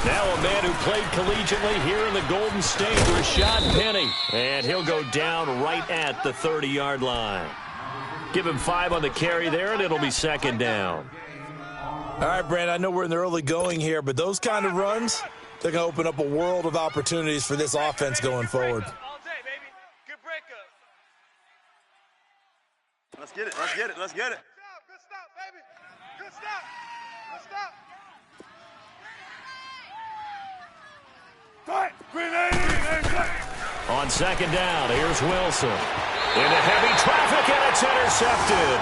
Now a man who played collegiately here in the Golden State, Rashad Penny. And he'll go down right at the 30-yard line. Give him 5 on the carry there, and it'll be second down. All right, Brandon, I know we're in the early going here, but those kind of runs, they're going to open up a world of opportunities for this offense going forward. Let's get it. Let's get it. Let's get it. Good stop, baby. Good stop. Good stop. On second down, here's Wilson. Into heavy traffic, and it's intercepted.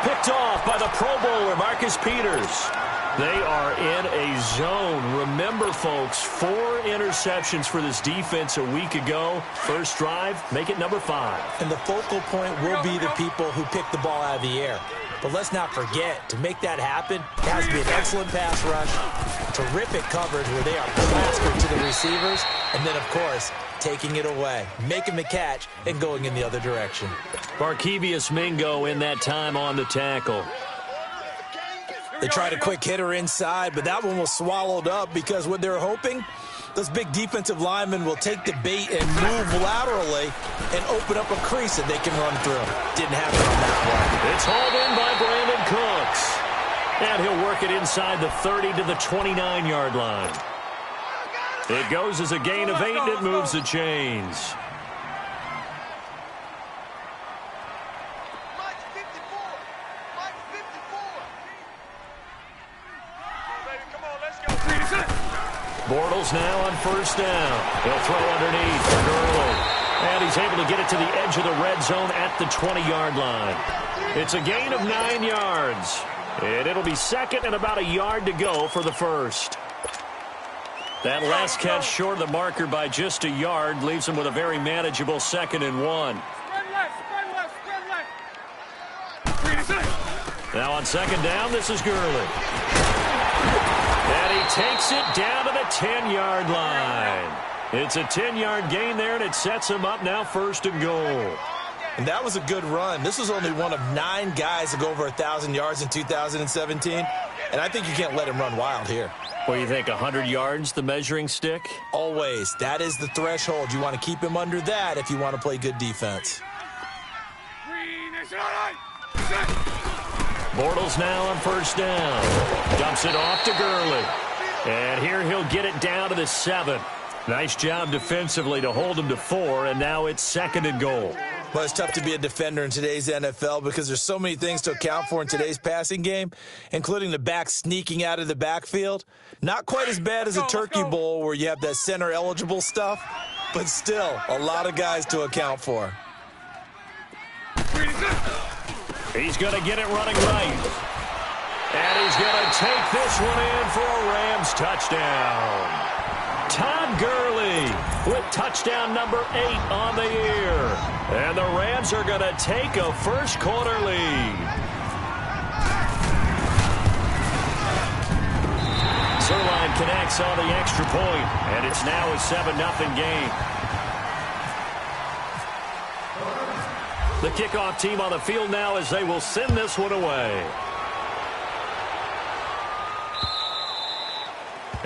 Picked off by the Pro Bowler, Marcus Peters. They are in a zone. Remember, folks, 4 interceptions for this defense a week ago. First drive, make it number 5. And the focal point will be the people who pick the ball out of the air. But let's not forget, to make that happen, it has to be an excellent pass rush, terrific coverage where they are plastered to the receivers, and then, of course, taking it away, making the catch, and going in the other direction. Barkevious Mingo in that time on the tackle. They tried a quick hitter inside, but that one was swallowed up because what they're hoping, those big defensive linemen will take the bait and move laterally and open up a crease that they can run through. Didn't happen on that one. It's hauled in by Brandon Cooks. And he'll work it inside the 30 to the 29-yard line. It goes as a gain of 8, and it moves the chains. Bortles now on first down. He'll throw underneath for Gurley. And he's able to get it to the edge of the red zone at the 20-yard line. It's a gain of 9 yards. And it'll be second and about a yard to go for the first. That last catch short of the marker by just a yard leaves him with a very manageable 2nd and 1. Now on second down, this is Gurley. And he takes it down to the 10-yard line. It's a 10-yard gain there, and it sets him up now 1st and goal. And that was a good run. This was only one of 9 guys to go over 1,000 yards in 2017. And I think you can't let him run wild here. What do you think, 100 yards, the measuring stick? Always. That is the threshold. You want to keep him under that if you want to play good defense. Bortles now on first down. Dumps it off to Gurley. And here he'll get it down to the 7. Nice job defensively to hold him to 4, and now it's 2nd and goal. Well, it's tough to be a defender in today's NFL because there's so many things to account for in today's passing game, including the back sneaking out of the backfield. Not quite as bad as a Turkey Bowl where you have that center-eligible stuff, but still a lot of guys to account for. He's going to get it running right. And he's going to take this one in for a Rams touchdown. Todd Gurley with touchdown number 8 on the year. And the Rams are going to take a first-quarter lead. Zuerlein connects on the extra point, and it's now a 7-0 game. The kickoff team on the field now as they will send this one away.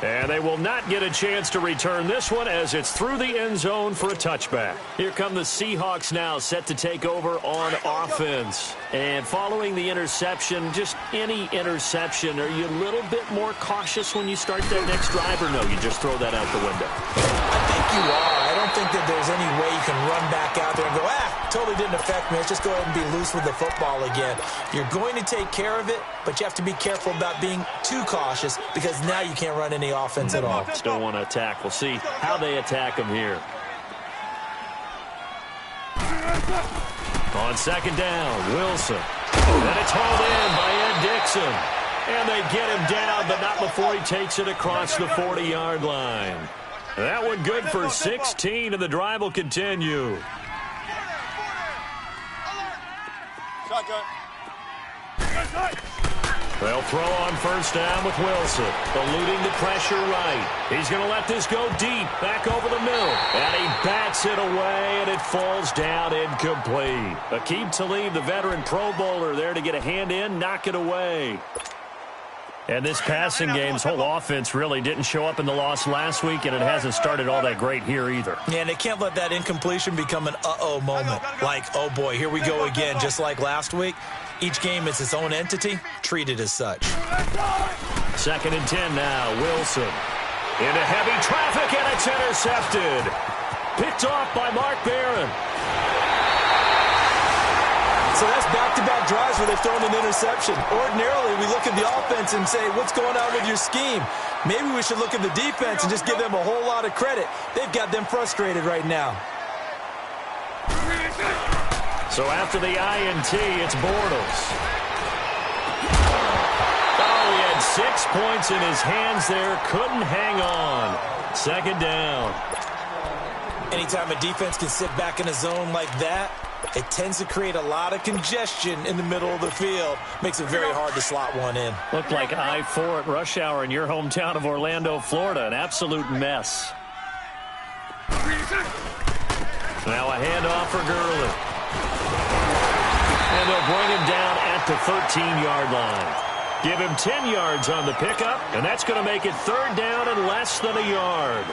And they will not get a chance to return this one as it's through the end zone for a touchback. Here come the Seahawks now set to take over on offense. And following the interception, just any interception, are you a little bit more cautious when you start that next drive, or no, you just throw that out the window? I think you are. I don't think that there's any way you can run back out there and go, totally didn't affect me. Let's just go ahead and be loose with the football again. You're going to take care of it, but you have to be careful about being too cautious because now you can't run any offense at all. Still want to attack. We'll see how they attack him here. On second down, Wilson. And it's hauled in by Ed Dickson. And they get him down, but not before he takes it across the 40-yard line. That one good for 16, and the drive will continue. They'll throw on first down with Wilson, eluding the pressure right. He's going to let this go deep, back over the middle. And he bats it away, and it falls down incomplete. Aqib Talib, the veteran Pro Bowler, there to get a hand in, knock it away. And this passing game's whole offense really didn't show up in the loss last week, and it hasn't started all that great here either. Yeah, and they can't let that incompletion become an uh-oh moment. Like, oh boy, here we go again, just like last week. Each game is its own entity, treated as such. 2nd and 10 now. Wilson into heavy traffic, and it's intercepted. Picked off by Mark Barron. So that's back-to-back drives where they've thrown an interception. Ordinarily, we look at the offense and say, what's going on with your scheme? Maybe we should look at the defense and just give them a whole lot of credit. They've got them frustrated right now. So after the INT, it's Bortles. Oh, he had 6 points in his hands there. Couldn't hang on. 2nd down. Anytime a defense can sit back in a zone like that, it tends to create a lot of congestion in the middle of the field. Makes it very hard to slot one in. Looked like I-4 at rush hour in your hometown of Orlando, Florida. An absolute mess. Now a handoff for Gurley. And they'll bring him down at the 13-yard line. Give him 10 yards on the pickup, and that's going to make it 3rd down and less than a yard.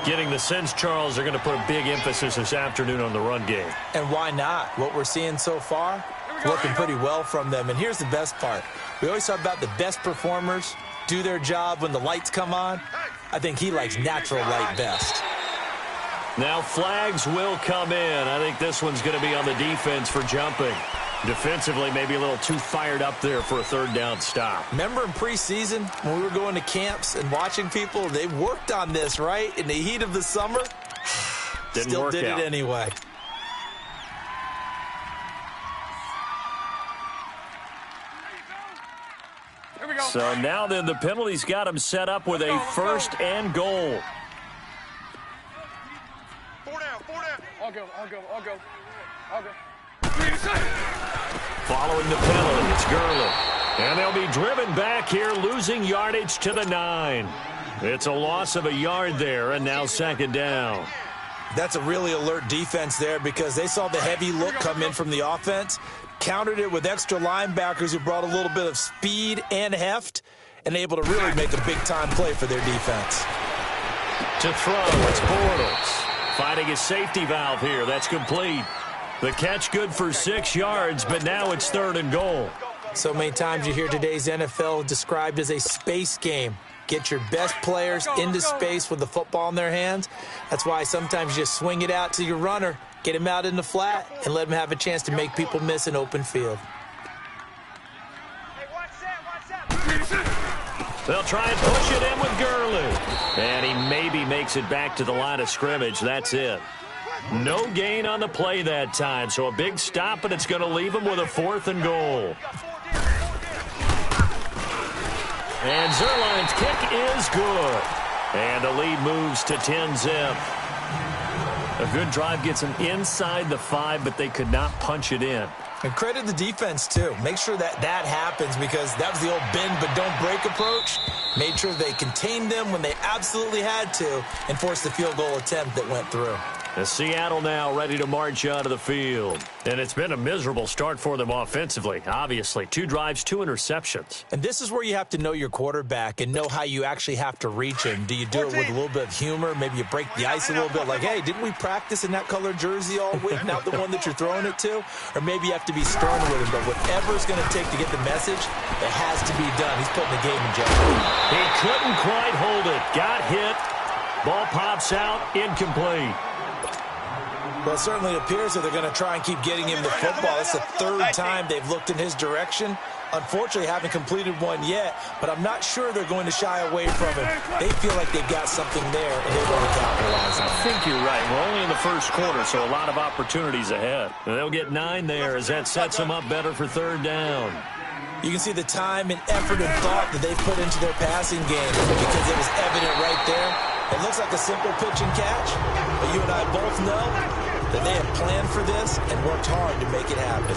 Getting the sense, Charles, they're going to put a big emphasis this afternoon on the run game. And why not? What we're seeing so far, working pretty well from them. And here's the best part. We always talk about the best performers do their job when the lights come on. I think he likes natural light best. Now flags will come in. I think this one's going to be on the defense for jumping. Defensively, maybe a little too fired up there for a 3rd down stop. Remember in preseason when we were going to camps and watching people, they worked on this, right? In the heat of the summer, still did it anyway. Here we go. So now then the penalty's got him set up with a 1st and goal. 4 down, 4 down. I'll go. Following the penalty, it's Gurley. And they'll be driven back here, losing yardage to the 9. It's a loss of a yard there, and now 2nd down. That's a really alert defense there because they saw the heavy look come in from the offense, countered it with extra linebackers who brought a little bit of speed and heft, and able to really make a big-time play for their defense. To throw, it's Bortles. Finding his safety valve here. That's complete. The catch good for 6 yards, but now it's 3rd and goal. So many times you hear today's NFL described as a space game. Get your best players into space with the football in their hands. That's why sometimes you just swing it out to your runner, get him out in the flat, and let him have a chance to make people miss an open field. Hey, watch that. They'll try and push it in with Gurley. And he maybe makes it back to the line of scrimmage. That's it. No gain on the play that time, so a big stop, and it's going to leave him with a 4th and goal. And Zuerlein's kick is good. And the lead moves to 10-zip. A good drive gets them inside the 5, but they could not punch it in. And credit the defense, too. Make sure that happens because that was the old bend but don't break approach. Made sure they contained them when they absolutely had to and forced the field goal attempt that went through. As Seattle now ready to march onto the field. And it's been a miserable start for them offensively, obviously. 2 drives, 2 interceptions. And this is where you have to know your quarterback and know how you actually have to reach him. Do you do it with a little bit of humor? Maybe you break the ice a little bit like, hey, didn't we practice in that colored jersey all week, not the one that you're throwing it to? Or maybe you have to be stern with him. But whatever it's going to take to get the message, it has to be done. He's putting the game in jeopardy. He couldn't quite hold it. Got hit. Ball pops out. Incomplete. Well, it certainly appears that they're going to try and keep getting him the football. It's the 3rd time they've looked in his direction. Unfortunately, haven't completed one yet, but I'm not sure they're going to shy away from him. They feel like they've got something there, and they're going to capitalize on it. I think you're right. We're only in the 1st quarter, so a lot of opportunities ahead. And they'll get 9 there as that sets them up better for 3rd down. You can see the time and effort and thought that they've put into their passing game because it was evident right there. It looks like a simple pitch and catch, but you and I both know that they have planned for this and worked hard to make it happen.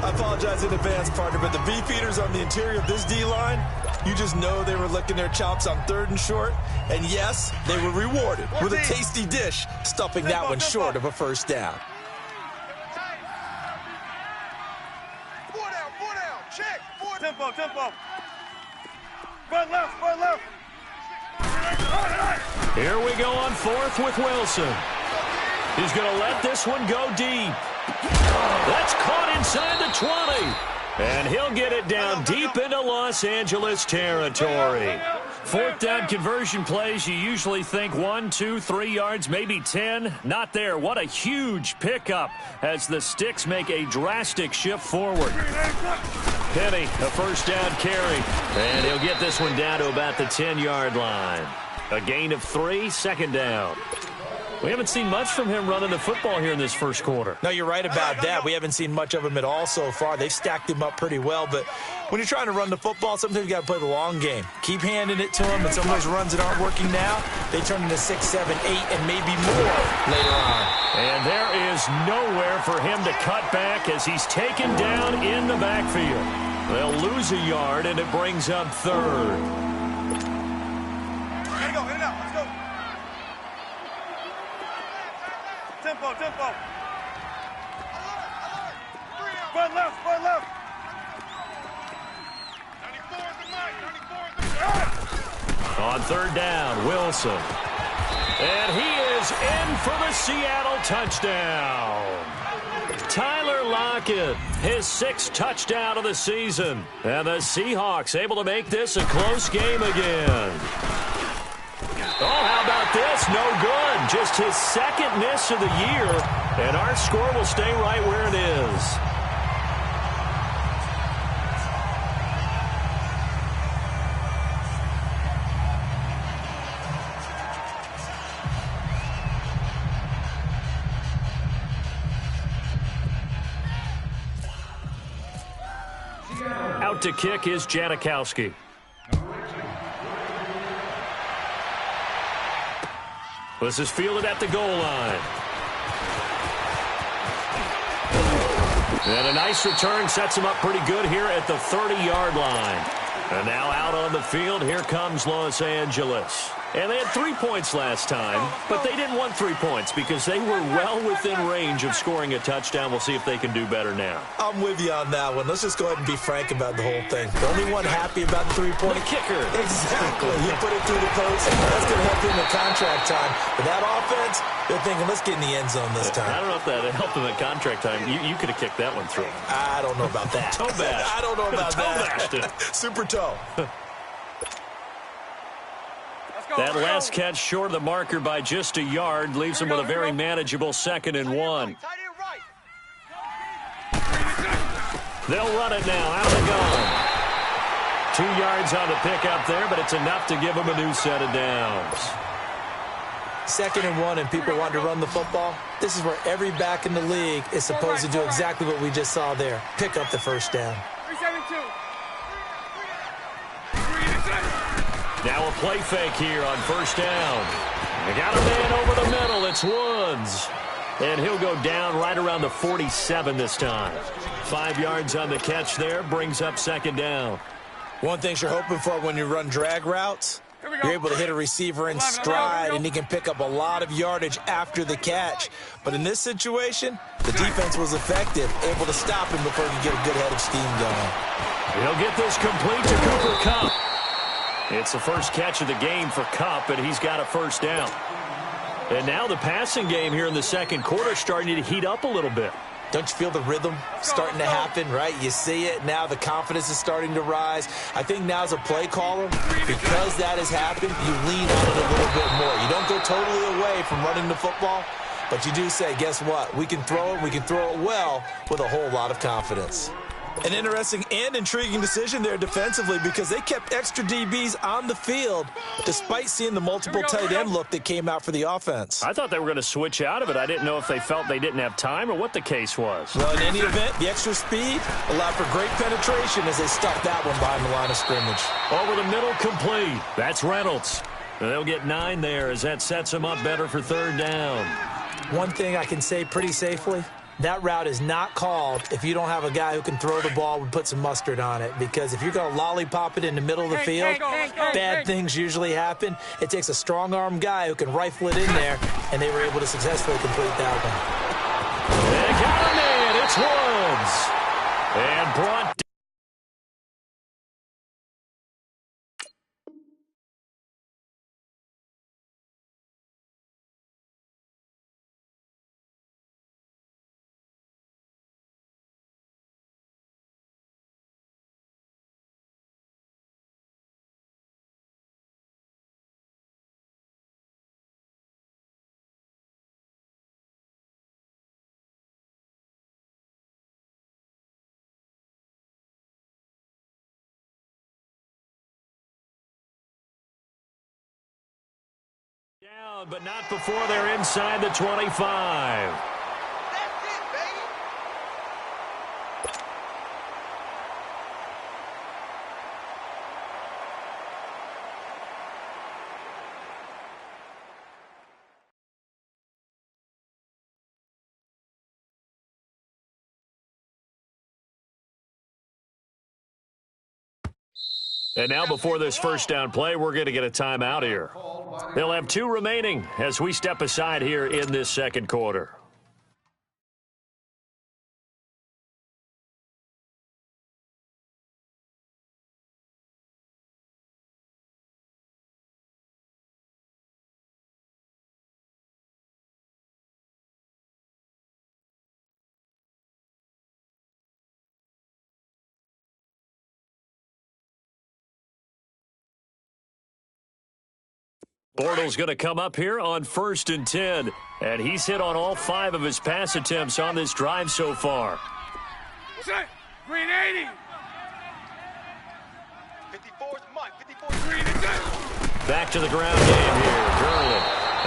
I apologize in advance, partner, but the beefeaters on the interior of this D-line, you just know they were licking their chops on 3rd and short. And yes, they were rewarded with a tasty dish, stuffing that one short of a 1st down. 4 down, 4 down. Check. 4 tempo. Front left, front left. Here we go on fourth with Wilson. He's going to let this one go deep. That's caught inside the 20. And he'll get it down deep into Los Angeles territory. Fourth down conversion plays, you usually think 1, 2, 3 yards, maybe 10. Not there. What a huge pickup as the Sticks make a drastic shift forward. Penny, a first down carry. And he'll get this one down to about the 10-yard line. A gain of 3, second down. We haven't seen much from him running the football here in this first quarter. No, you're right about that. We haven't seen much of him at all so far. They've stacked him up pretty well, but when you're trying to run the football, sometimes you got to play the long game. Keep handing it to him, and some of those runs that aren't working now, they turn into 6, 7, 8, and maybe more later on. And there is nowhere for him to cut back as he's taken down in the backfield. They'll lose a yard, and it brings up third. Here we go, in and out, let's go. Tempo, tempo. Front left, front left. 94 is the mic, 94 is the mic. On third down, Wilson. And he is in for the Seattle touchdown. Tyler Lockett, his 6th touchdown of the season. And the Seahawks able to make this a close game again. Oh, how about this? No good. Just his 2nd miss of the year. And our score will stay right where it is. Out to kick is Janikowski. This is fielded at the goal line. And a nice return sets him up pretty good here at the 30-yard line. And now out on the field, here comes Los Angeles. And they had 3 points last time, but they didn't want 3 points because they were well within range of scoring a touchdown. We'll see if they can do better now. I'm with you on that one. Let's just go ahead and be frank about the whole thing. The only one happy about the 3-point kicker. Exactly. You put it through the post. That's going to help you in the contract time. But that offense, they're thinking, let's get in the end zone this time. I don't know if that helped them at contract time. You could have kicked that one through. I don't know about that. Toe bash. I don't know about that. Super toe. That last catch short of the marker by just a yard leaves him with a very manageable 2nd and 1. They'll run it now. Out they go. 2 yards on the pickup there, but it's enough to give him a new set of downs. 2nd and 1, and people want to run the football. This is where every back in the league is supposed to do exactly what we just saw there. Pick up the first down. 3-7-2. Now a play fake here on first down. They got a man over the middle. It's Woods. And he'll go down right around the 47 this time. 5 yards on the catch there. Brings up 2nd down. One thing you're hoping for when you run drag routes, you're able to hit a receiver in stride, and he can pick up a lot of yardage after the catch. But in this situation, the defense was effective, able to stop him before he could get a good head of steam going. He'll get this complete to Cooper Kupp. It's the first catch of the game for Kupp, and he's got a first down. And now the passing game here in the second quarter starting to heat up a little bit. Don't you feel the rhythm starting to happen, right? You see it. Now the confidence is starting to rise. I think now as a play caller, because that has happened, you lean on it a little bit more. You don't go totally away from running the football, but you do say, guess what? We can throw it. We can throw it well with a whole lot of confidence. An interesting and intriguing decision there defensively because they kept extra DBs on the field despite seeing the multiple tight end look that came out for the offense. I thought they were going to switch out of it. I didn't know if they felt they didn't have time or what the case was. Well, in any event, the extra speed allowed for great penetration as they stuffed that one behind the line of scrimmage. Over the middle, complete. That's Reynolds. They'll get 9 there as that sets them up better for 3rd down. One thing I can say pretty safely, that route is not called if you don't have a guy who can throw the ball and put some mustard on it. Because if you're going to lollipop it in the middle of the field, bad things usually happen. It takes a strong-arm guy who can rifle it in there, and they were able to successfully complete that one. They got him in. It's Woods. And brought Down, but not before they're inside the 25. That's it, baby. And now before this first down play, we're going to get a timeout here. They'll have 2 remaining as we step aside here in this second quarter. Bortles going to come up here on 1st and 10, and he's hit on all 5 of his pass attempts on this drive so far. Set. Green 80. 54's Mike. 54's green and set. Back to the ground game here, Gurley.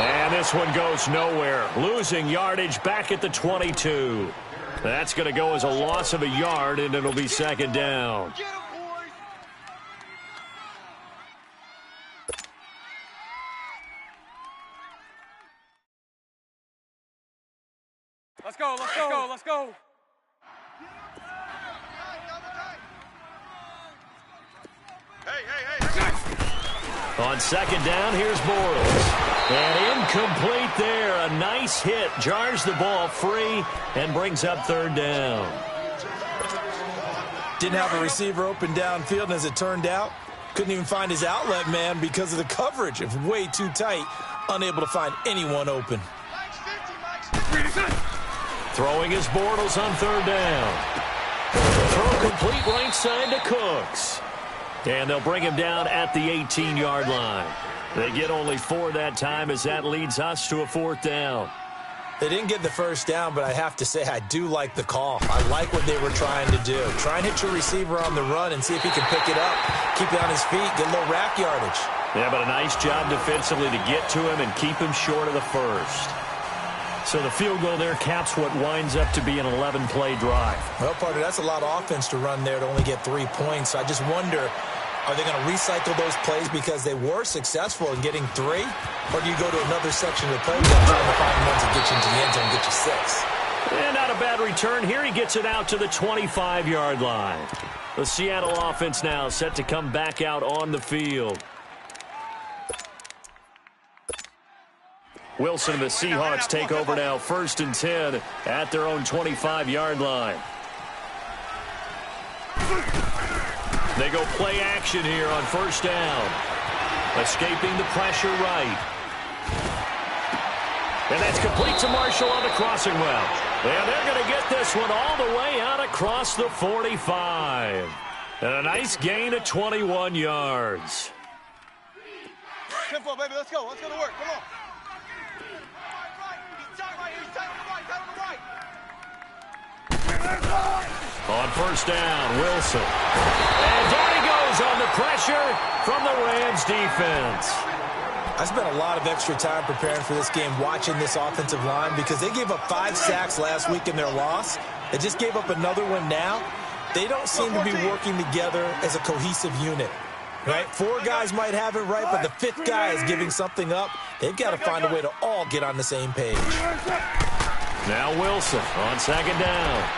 And this one goes nowhere. Losing yardage back at the 22. That's going to go as a loss of a yard, and it'll be 2nd down. Get him, boys. Let's go, let's go, let's go. Hey. On 2nd down, here's Bortles. And incomplete there. A nice hit. Jars the ball free and brings up 3rd down. Didn't have a receiver open downfield, and as it turned out, couldn't even find his outlet man because of the coverage. It was way too tight. Unable to find anyone open. Throwing his Bortles on 3rd down. Throw complete right side to Cooks. And they'll bring him down at the 18-yard line. They get only 4 that time as that leads us to a 4th down. They didn't get the first down, but I have to say I do like the call. I like what they were trying to do. Try and hit your receiver on the run and see if he can pick it up, keep it on his feet, get a little rack yardage. Yeah, but a nice job defensively to get to him and keep him short of the first. So the field goal there caps what winds up to be an 11-play drive. Well, partner, that's a lot of offense to run there to only get 3 points. So I just wonder, are they going to recycle those plays because they were successful in getting 3? Or do you go to another section of the playbook trying to find ones that get you into the end zone and get you 6? And not a bad return here. He gets it out to the 25-yard line. The Seattle offense now set to come back out on the field. Wilson and the Seahawks take over now, 1st and 10 at their own 25-yard line. They go play action here on 1st down. Escaping the pressure right. And that's complete to Marshall on the crossing route. And they're going to get this one all the way out across the 45. And a nice gain of 21 yards. Tempo, baby, let's go. Let's go to work. Come on. On 1st down, Wilson. And down he goes on the pressure from the Rams defense. I spent a lot of extra time preparing for this game watching this offensive line because they gave up 5 sacks last week in their loss. They just gave up another one now. They don't seem to be working together as a cohesive unit. Right? 4 guys might have it right, but the 5th guy is giving something up. They've got to find a way to all get on the same page. Now Wilson on 2nd down.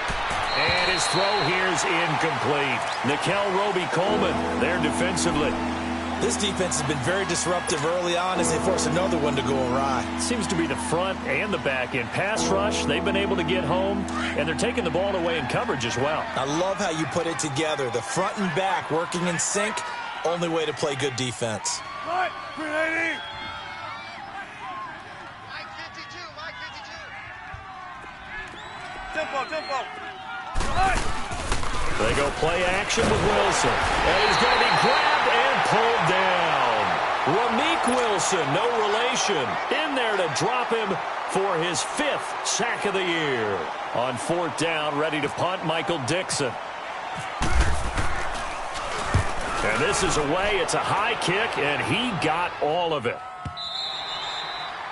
And his throw here is incomplete. Nickel Roby-Coleman there defensively. This defense has been very disruptive early on as they force another one to go awry. Seems to be the front and the back end. Pass rush, they've been able to get home, and they're taking the ball away in coverage as well. I love how you put it together. The front and back working in sync, only way to play good defense. Right, 380. Tempo. They go play action with Wilson. And he's going to be grabbed and pulled down. Ramik Wilson, no relation, in there to drop him for his 5th sack of the year. On 4th down, ready to punt, Michael Dixon. And this is away. It's a high kick, and he got all of it.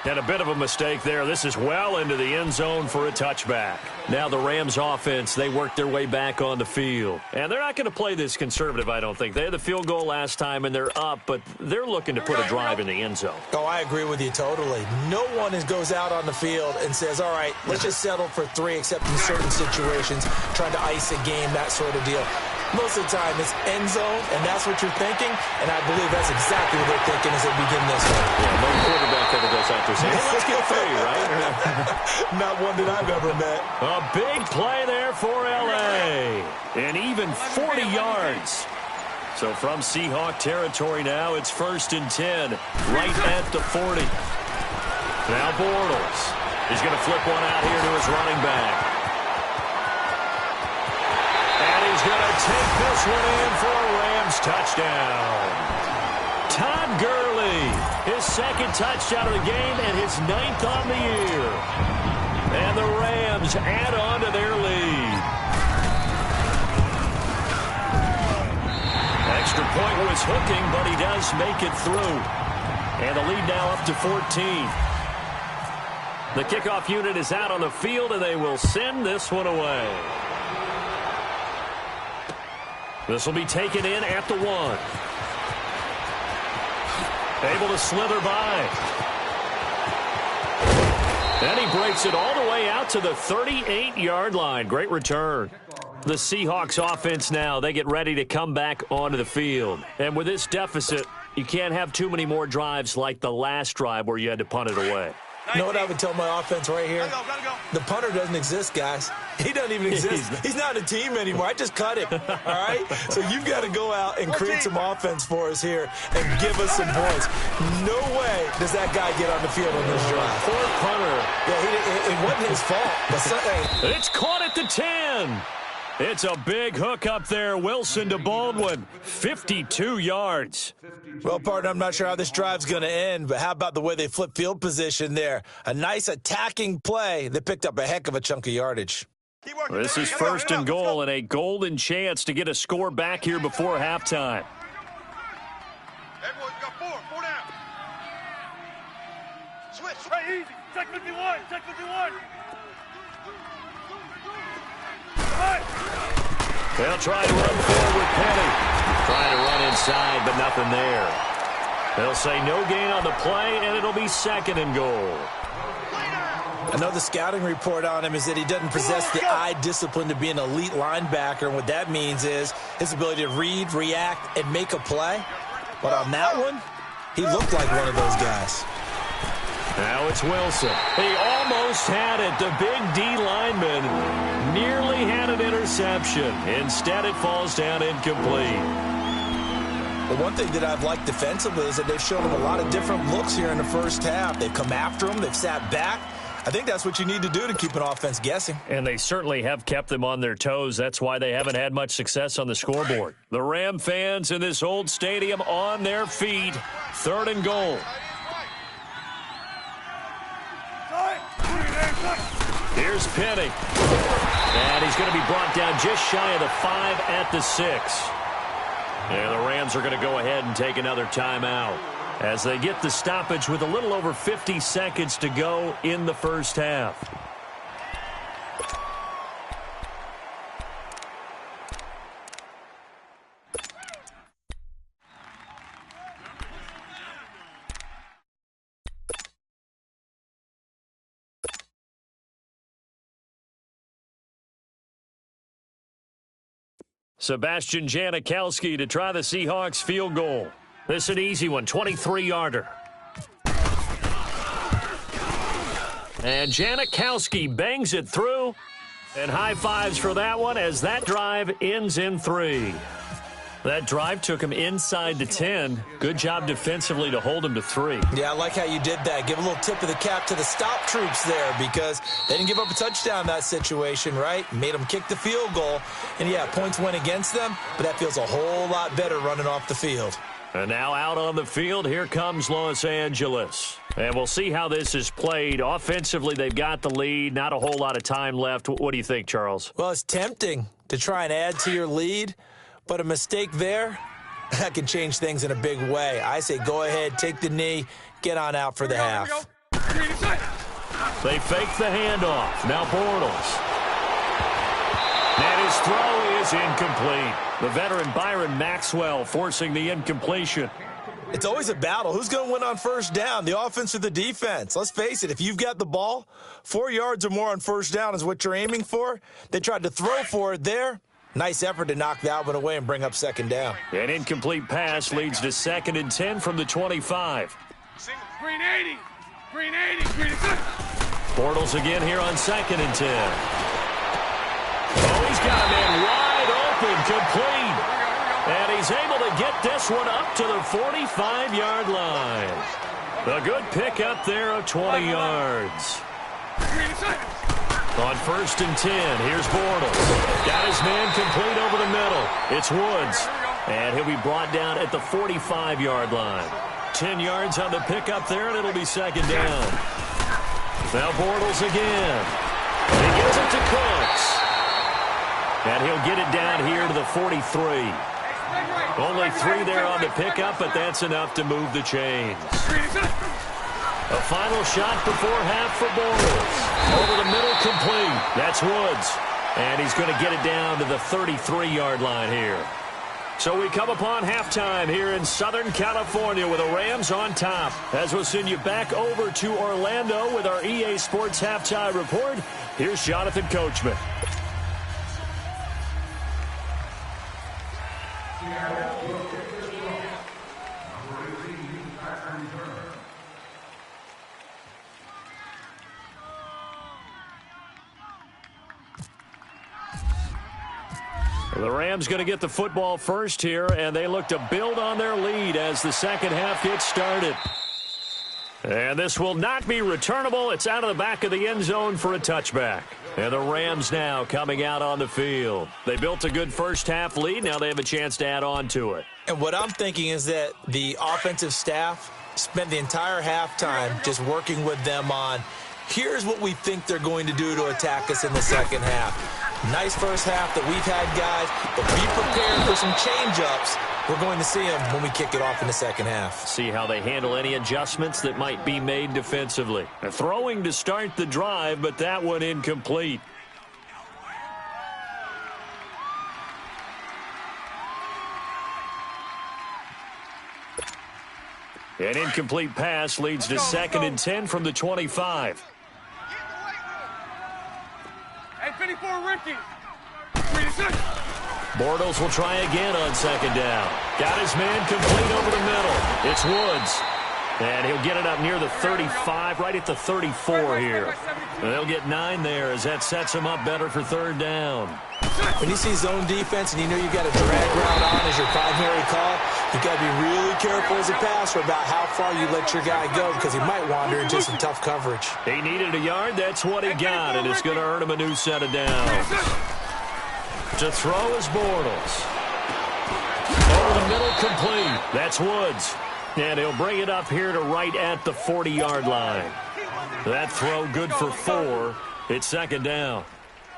And a bit of a mistake there. This is well into the end zone for a touchback. Now the Rams offense, they work their way back on the field. And they're not going to play this conservative, I don't think. They had the field goal last time, and they're up, but they're looking to put a drive in the end zone. Oh, I agree with you totally. No one goes out on the field and says, all right, let's just settle for 3, except in certain situations, trying to ice a game, that sort of deal. Most of the time, it's end zone, and that's what you're thinking, and I believe that's exactly what they're thinking as they begin this one. Yeah, no quarterback ever goes out there saying, hey, let's get 3, right? Not one that I've ever met. A big play there for L.A. And even 40 yards. So from Seahawk territory now, it's 1st and 10, right at the 40. Now Bortles. He's going to flip one out here to his running back. He's going to take this one in for a Rams touchdown. Todd Gurley, his 2nd touchdown of the game and his 9th on the year. And the Rams add on to their lead. Extra point was hooking, but he does make it through. And the lead now up to 14. The kickoff unit is out on the field, and they will send this one away. This will be taken in at the 1. Able to slither by. And he breaks it all the way out to the 38-yard line. Great return. The Seahawks offense now, they get ready to come back onto the field. And with this deficit, you can't have too many more drives like the last drive where you had to punt it away. You know what I would tell my offense right here? Gotta go. The punter doesn't exist, guys. He doesn't even exist. He's not a team anymore. I just cut him, all right? So you've got to go out and create some offense for us here and give us some points. No way does that guy get on the field on this drive. Poor punter. Yeah, it wasn't his fault. But it's caught at the 10. It's a big hook up there. Wilson to Baldwin. 52 yards. Well, partner, I'm not sure how this drive's going to end, but how about the way they flip field position there? A nice attacking play that picked up a heck of a chunk of yardage. This is 1st and goal and a golden chance to get a score back here before halftime. Everyone got 4 down. Switch. Hey, easy. Check 51. Check 51. They'll try to run forward with Penny. Trying to run inside, but nothing there. They'll say no gain on the play, and it'll be 2nd and goal. I know the scouting report on him is that he doesn't possess the eye discipline to be an elite linebacker, and what that means is his ability to read, react, and make a play. But on that one, he looked like one of those guys. Now it's Wilson. He almost had it. The big D lineman nearly had an interception. Instead, it falls down incomplete. Well, one thing that I've liked defensively is that they've shown him a lot of different looks here in the first half. They've come after him. They've sat back. I think that's what you need to do to keep an offense guessing. And they certainly have kept them on their toes. That's why they haven't had much success on the scoreboard. The Ram fans in this old stadium on their feet. 3rd and goal. Here's Penny. And he's going to be brought down just shy of the 5 at the 6. And the Rams are going to go ahead and take another timeout as they get the stoppage with a little over 50 seconds to go in the first half. Sebastian Janikowski to try the Seahawks field goal. This is an easy one, 23-yarder. And Janikowski bangs it through. And high fives for that one as that drive ends in 3. That drive took him inside the 10. Good job defensively to hold him to 3. Yeah, I like how you did that. Give a little tip of the cap to the stop troops there because they didn't give up a touchdown in that situation, right? Made them kick the field goal. And, yeah, points went against them, but that feels a whole lot better running off the field. And now out on the field, here comes Los Angeles. And we'll see how this is played. Offensively, they've got the lead. Not a whole lot of time left. What do you think, Charles? Well, it's tempting to try and add to your lead. But a mistake there, that can change things in a big way. I say go ahead, take the knee, get on out for the half. They fake the handoff. Now Bortles. And his throw is incomplete. The veteran Byron Maxwell forcing the incompletion. It's always a battle. Who's going to win on first down, the offense or the defense? Let's face it, if you've got the ball, 4 yards or more on first down is what you're aiming for. They tried to throw for it there. Nice effort to knock that one away and bring up second down. An incomplete pass leads to 2nd and 10 from the 25. Green 80. Green 80. Green 80. Bortles again here on 2nd and 10. Oh, he's got a man wide open, complete. And he's able to get this one up to the 45-yard line. A good pick up there of 20 yards. On 1st and 10, here's Bortles. Got his man complete over the middle. It's Woods. And he'll be brought down at the 45-yard line. 10 yards on the pickup there, and it'll be second down. Now Bortles again. He gives it to Cooks. And he'll get it down here to the 43. Only 3 there on the pickup, but that's enough to move the chains. A final shot before half for Bortles. Over the middle, complete. That's Woods. And he's going to get it down to the 33-yard line here. So we come upon halftime here in Southern California with the Rams on top. As we'll send you back over to Orlando with our EA Sports Halftime Report, here's Jonathan Coachman. The Rams going to get the football first here, and they look to build on their lead as the second half gets started. And this will not be returnable. It's out of the back of the end zone for a touchback. And the Rams now coming out on the field. They built a good first half lead. Now they have a chance to add on to it. And what I'm thinking is that the offensive staff spent the entire halftime just working with them on, here's what we think they're going to do to attack us in the second half. Nice first half that we've had, guys, but be prepared for some change-ups. We're going to see them when we kick it off in the second half. See how they handle any adjustments that might be made defensively. A throwing to start the drive, but that one incomplete. An incomplete pass leads to 2nd and 10 from the 25. Hey, 54, Ricky. Bortles will try again on second down. Got his man complete over the middle. It's Woods. And he'll get it up near the 35, right at the 34 here. And they'll get 9 there as that sets him up better for third down. When you see zone defense and you know you've got a drag route on as your primary call, you've got to be really careful as a passer about how far you let your guy go because he might wander into some tough coverage. He needed a yard. That's what he got, and it's going to earn him a new set of downs. To throw is Bortles. Over the middle, complete. That's Woods. And he'll bring it up here to right at the 40-yard line. That throw good for 4. It's second down.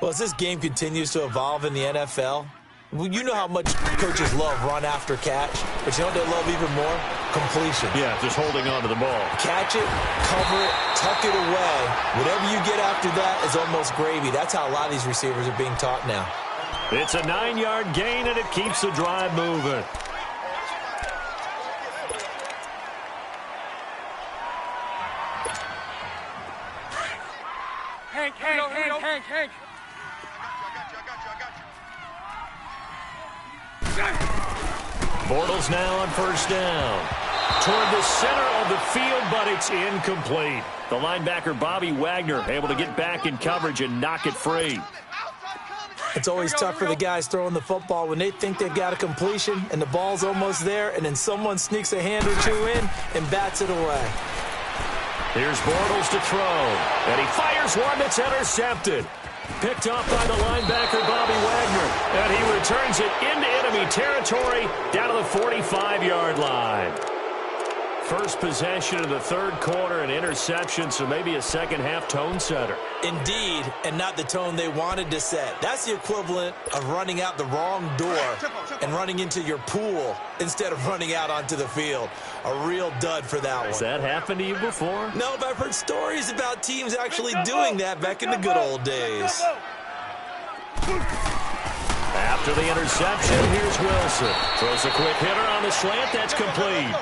Well, as this game continues to evolve in the NFL, you know how much coaches love run after catch, but you know what they love even more? Completion. Yeah, just holding on to the ball. Catch it, cover it, tuck it away. Whatever you get after that is almost gravy. That's how a lot of these receivers are being taught now. It's a 9-yard gain, and it keeps the drive moving. Hank. Bortles now on first down. Toward the center of the field, but it's incomplete. The linebacker, Bobby Wagner, able to get back in coverage and knock it free. It's always tough for the guys throwing the football when they think they've got a completion and the ball's almost there, and then someone sneaks a hand or two in and bats it away. Here's Bortles to throw, and he fires one that's intercepted. Picked off by the linebacker, Bobby Wagner, and he returns it into enemy territory down to the 45-yard line. First possession of the third quarter, an interception, so maybe a second-half tone setter. Indeed, and not the tone they wanted to set. That's the equivalent of running out the wrong door and running into your pool instead of running out onto the field. A real dud for that one. Has that happened to you before? No, but I've heard stories about teams actually doing that back in the good old days. After the interception, here's Wilson. Throws a quick hitter on the slant. That's complete.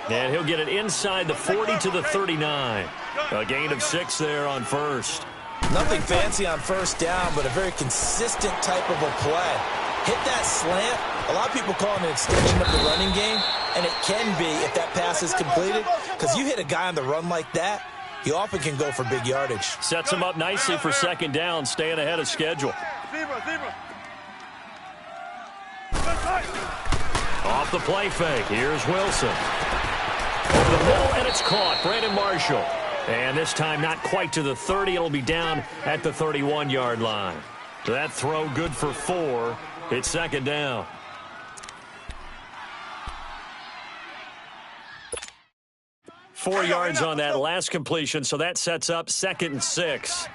And he'll get it inside the 40 to the 39. A gain of 6 there on first. Nothing fancy on first down, but a very consistent type of a play. Hit that slant. A lot of people call it an extension of the running game, and it can be if that pass is completed, because you hit a guy on the run like that, he often can go for big yardage. Sets him up nicely for second down, staying ahead of schedule. Off the play fake, here's Wilson. Over the middle, and it's caught. Brandon Marshall. And this time not quite to the 30. It'll be down at the 31-yard line. That throw good for 4. It's second down. Four yards on that last completion, so that sets up 2nd and 6.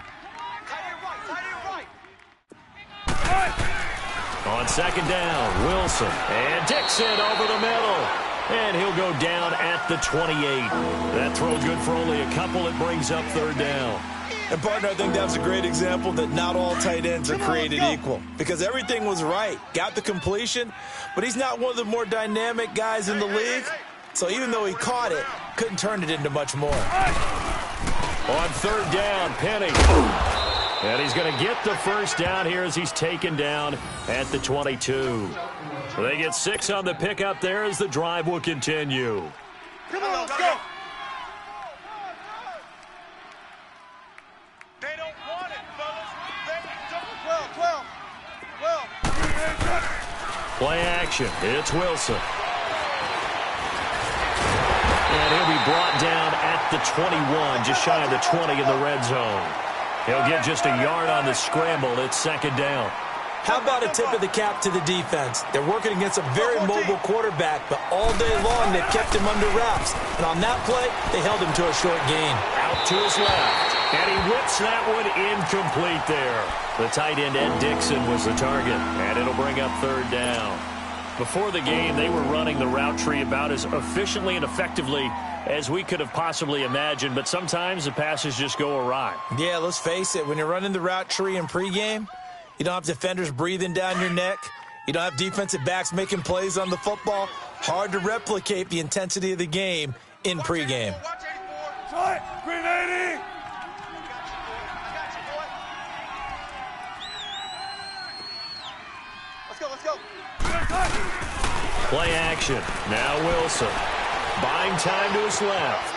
On second down, Wilson and Dixon over the middle. And he'll go down at the 28. That throw good for only a couple. It brings up third down. And, partner, I think that's a great example that not all tight ends are created equal. Because everything was right. Got the completion, but he's not one of the more dynamic guys in the league. So even though he caught it, couldn't turn it into much more. On third down, Penny. And he's going to get the first down here as he's taken down at the 22. They get 6 on the pickup there as the drive will continue. Come on, let's go. They don't want it, fellas. They don't. 12. Play action. It's Wilson. And he'll be brought down at the 21, just shy of the 20 in the red zone. He'll get just a yard on the scramble. It's second down. How about a tip of the cap to the defense? They're working against a very mobile quarterback, but all day long they've kept him under wraps. And on that play, they held him to a short gain. Out to his left. And he whips that one incomplete there. The tight end, Ed Dixon, was the target. And it'll bring up third down. Before the game, they were running the route tree about as efficiently and effectively as we could have possibly imagined. But sometimes the passes just go awry. Yeah, let's face it. When you're running the route tree in pregame, you don't have defenders breathing down your neck. You don't have defensive backs making plays on the football. Hard to replicate the intensity of the game in pregame. Shot. Green 80. Let's go. Play action. Now Wilson. Buying time to his left.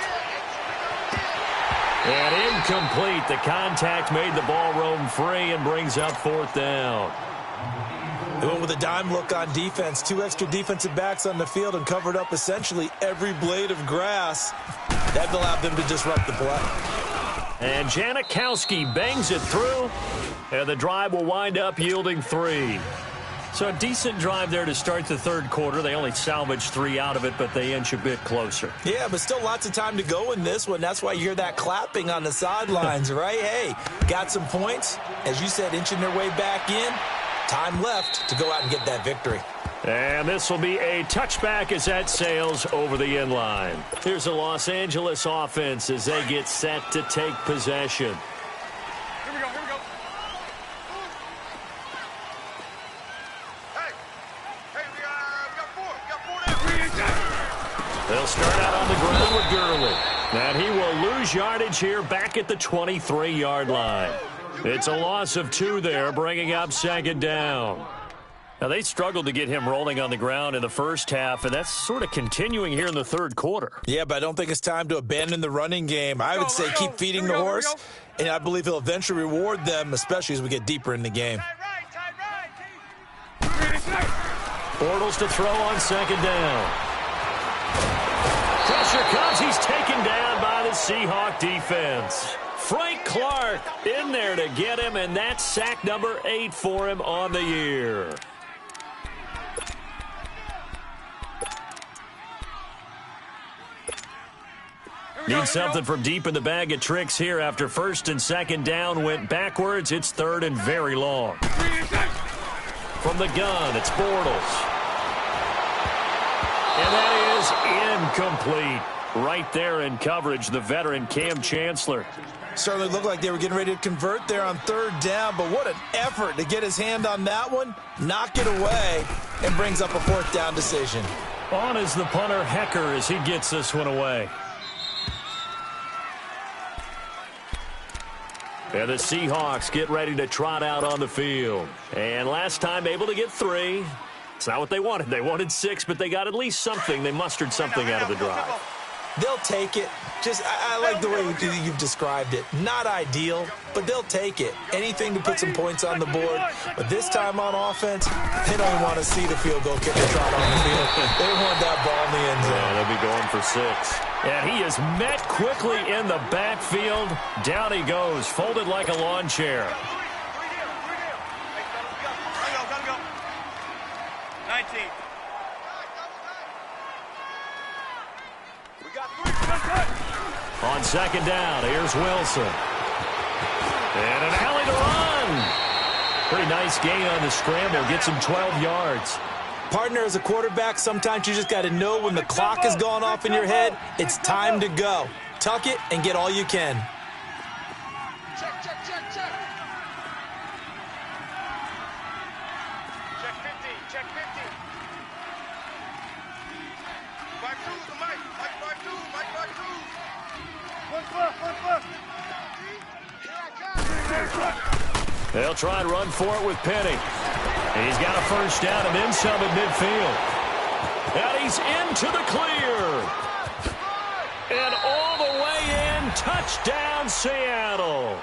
And incomplete. The contact made the ball roam free and brings up fourth down. They went with a dime look on defense. 2 extra defensive backs on the field and covered up essentially every blade of grass. That allowed them to disrupt the play. And Janikowski bangs it through. And the drive will wind up yielding 3. So a decent drive there to start the third quarter. They only salvaged 3 out of it, but they inch a bit closer. Yeah, but still lots of time to go in this one. That's why you hear that clapping on the sidelines, right? Hey, got some points. As you said, inching their way back in. Time left to go out and get that victory. And this will be a touchback as that sails over the end line. Here's the Los Angeles offense as they get set to take possession. Here we go. Hey, we got 4. now. They'll start out on the ground with Gurley. And he will lose yardage here back at the 23-yard line. It's a loss of 2 there, bringing up second down. Now, they struggled to get him rolling on the ground in the first half, and that's sort of continuing here in the third quarter. Yeah, but I don't think it's time to abandon the running game. I would say keep feeding the horse, and I believe he'll eventually reward them, especially as we get deeper in the game. Bortles to throw on second down. Pressure comes. He's taken down by the Seahawk defense. Frank Clark in there to get him, and that's sack number 8 for him on the year. Need something from deep in the bag of tricks here after first and second down went backwards. It's third and very long. From the gun, it's Bortles. And that is incomplete. Right there in coverage, the veteran Cam Chancellor. Certainly looked like they were getting ready to convert there on third down, but what an effort to get his hand on that one, knock it away, and brings up a fourth down decision. On is the punter, Hecker, as he gets this one away. And the Seahawks get ready to trot out on the field. And last time able to get 3. It's not what they wanted. They wanted 6, but they got at least something. They mustered something out of the drive. They'll take it. Just, I like the way you've described it. Not ideal, but they'll take it. Anything to put some points on the board. But this time on offense, they don't even want to see the field goal kicker trot on the field. They want that ball in the end zone. Yeah, they'll be going for 6. And he is met quickly in the backfield. Down he goes, folded like a lawn chair. Gotta go. 19. We got 3. On second down, here's Wilson. And an alley to run. Pretty nice gain on the scramble. Gets him 12 yards. Partner, as a quarterback, sometimes you just got to know when the clock has gone off in your head, it's time to go. Tuck it and get all you can. Check. Check 50. Check 50. Back two to Mike. Mike back two. One foot. Here I come. They'll try and run for it with Penny. He's got a first down and then some at midfield. And he's into the clear. And all the way in, touchdown Seattle.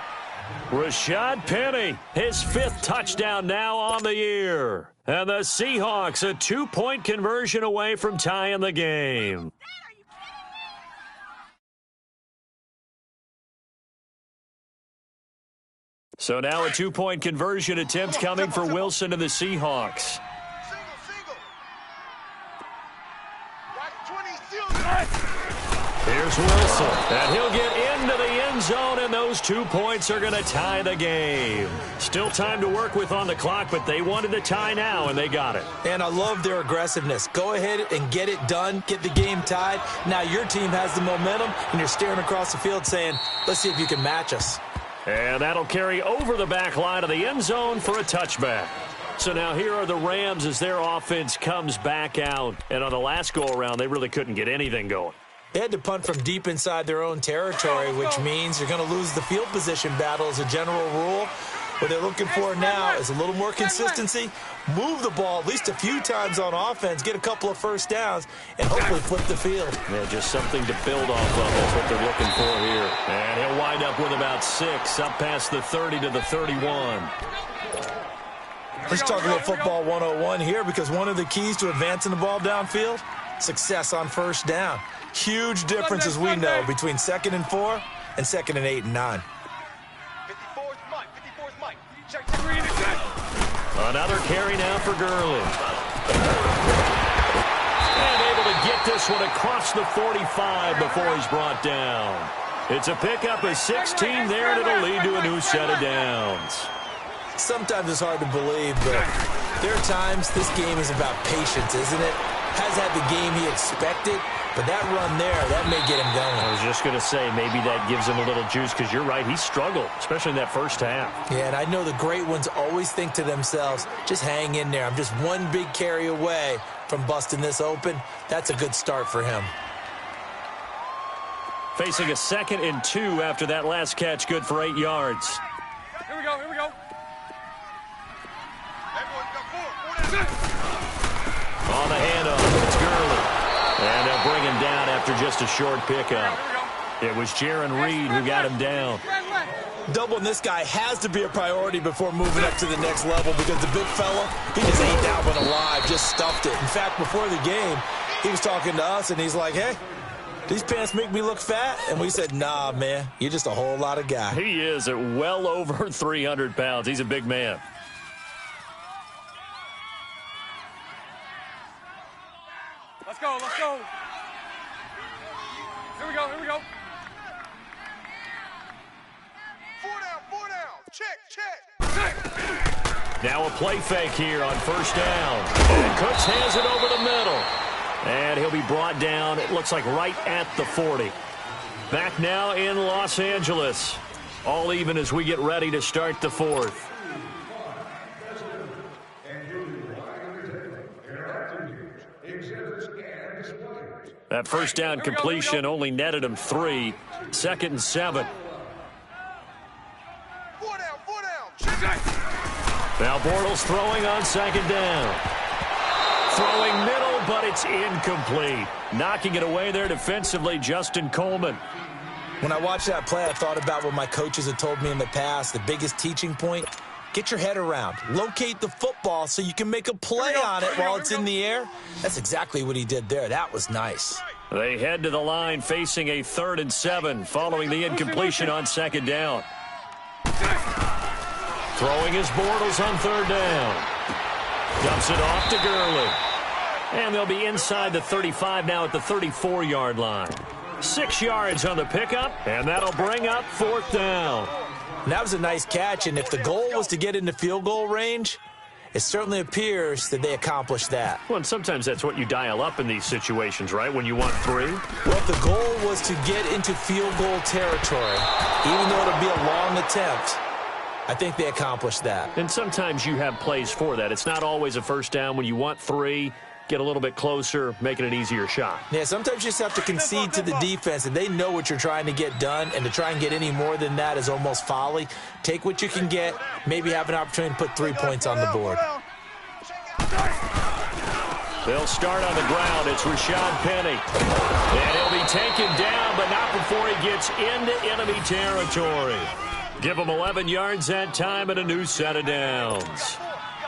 Rashad Penny, his 5th touchdown now on the year. And the Seahawks a 2-point conversion away from tying the game. So now a 2-point conversion attempt coming for Wilson and the Seahawks. Single. Right 20, still. Here's Wilson, and he'll get into the end zone, and those 2 points are going to tie the game. Still time to work with on the clock, but they wanted the tie now, and they got it. And I love their aggressiveness. Go ahead and get it done, get the game tied. Now your team has the momentum, and you're staring across the field saying, let's see if you can match us. And that'll carry over the back line of the end zone for a touchback. So now here are the Rams as their offense comes back out. And on the last go-around, they really couldn't get anything going. They had to punt from deep inside their own territory, which means you're going to lose the field position battle as a general rule. What they're looking for now is a little more consistency, move the ball at least a few times on offense, get a couple of first downs, and hopefully flip the field. Yeah, just something to build off of. That's what they're looking for here. And he'll wind up with about 6, up past the 30 to the 31. Let's talk about football 101 here, because one of the keys to advancing the ball downfield, success on first down. Huge difference, as we know, between 2nd and 4 and 2nd and 8 and 9. 54's Mike. Check. Another carry now for Gurley. And able to get this one across the 45 before he's brought down. It's a pickup of 16 there, and it'll lead to a new set of downs. Sometimes it's hard to believe, but there are times this game is about patience, isn't it? Has had the game he expected, but that run there, that may get him going. I was just going to say, maybe that gives him a little juice, because you're right, he struggled, especially in that first half. Yeah, and I know the great ones always think to themselves, just hang in there. I'm just one big carry away from busting this open. That's a good start for him. Facing a 2nd and 2 after that last catch, good for 8 yards. Here we go. Everyone got 4. On the handoff, it's Gurley. And they'll bring him down after just a short pickup. It was Jaron Reed who got him down. Doubling this guy has to be a priority before moving up to the next level, because the big fella, he just ain't that one alive, just stuffed it. In fact, before the game, he was talking to us, and he's like, hey, these pants make me look fat? And we said, nah, man, you're just a whole lot of guy. He is at well over 300 pounds. He's a big man. Let's go. Here we go. Check. Now a play fake here on first down. And Cooks has it over the middle. And he'll be brought down, it looks like right at the 40. Back now in Los Angeles. All even as we get ready to start the fourth. That first down completion only netted him 3. 2nd and 7. 4 down. Now Bortles throwing on 2nd down. Throwing middle, but it's incomplete. Knocking it away there defensively, Justin Coleman. When I watched that play, I thought about what my coaches had told me in the past. The biggest teaching point, get your head around. Locate the football so you can make a play on it while it's in the air. That's exactly what he did there. That was nice. They head to the line facing a 3rd and 7 following the incompletion on 2nd down. Throwing his Bortles on 3rd down. Dumps it off to Gurley. And they'll be inside the 35 now at the 34-yard line. 6 yards on the pickup, and that'll bring up 4th down. And that was a nice catch, and if the goal was to get into field goal range, it certainly appears that they accomplished that. Well, and sometimes that's what you dial up in these situations, right, when you want 3? Well, if the goal was to get into field goal territory, even though it'll be a long attempt, I think they accomplished that. And sometimes you have plays for that. It's not always a first down. When you want 3, get a little bit closer, making an easier shot. Yeah, sometimes you just have to concede to the defense, and they know what you're trying to get done, and to try and get any more than that is almost folly. Take what you can get, maybe have an opportunity to put 3 points on the board. They'll start on the ground. It's Rashad Penny. And he'll be taken down, but not before he gets into enemy territory. Give him 11 yards that time and a new set of downs.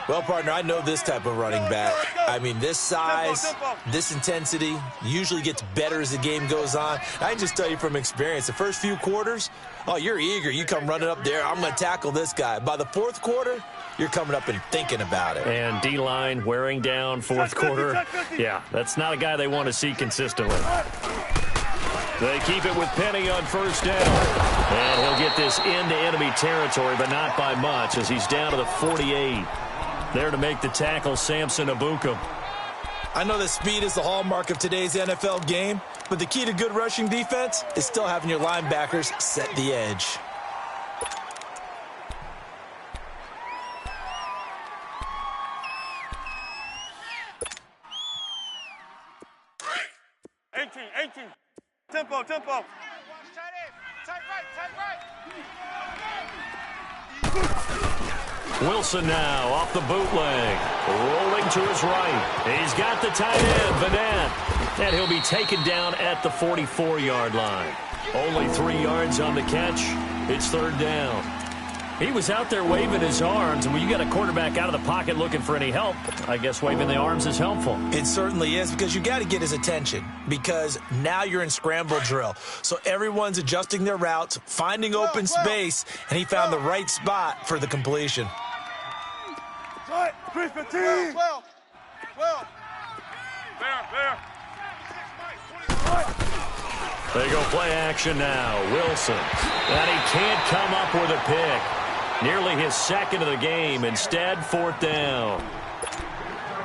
Well, partner, I know this type of running back. I mean, this size, this intensity usually gets better as the game goes on. I can just tell you from experience, the first few quarters, oh, you're eager. You come running up there, I'm going to tackle this guy. By the 4th quarter, you're coming up and thinking about it. And D-line wearing down 4th quarter. Yeah, that's not a guy they want to see consistently. They keep it with Penny on first down. And he'll get this into enemy territory, but not by much as he's down to the 48. There to make the tackle, Samson Ebukam. I know that speed is the hallmark of today's NFL game, but the key to good rushing defense is still having your linebackers set the edge. Tempo. Wilson now off the bootleg. Rolling to his right. He's got the tight end, Vanette. And he'll be taken down at the 44-yard line. Only 3 yards on the catch. It's 3rd down. He was out there waving his arms, and when you got a quarterback out of the pocket looking for any help, I guess waving the arms is helpful. It certainly is, because you got to get his attention, because now you're in scramble drill. So everyone's adjusting their routes, finding open space, and he found the right spot for the completion. 315. Well. There. They go play action now. Wilson. And he can't come up with a pick. Nearly his 2nd of the game. Instead, 4th down.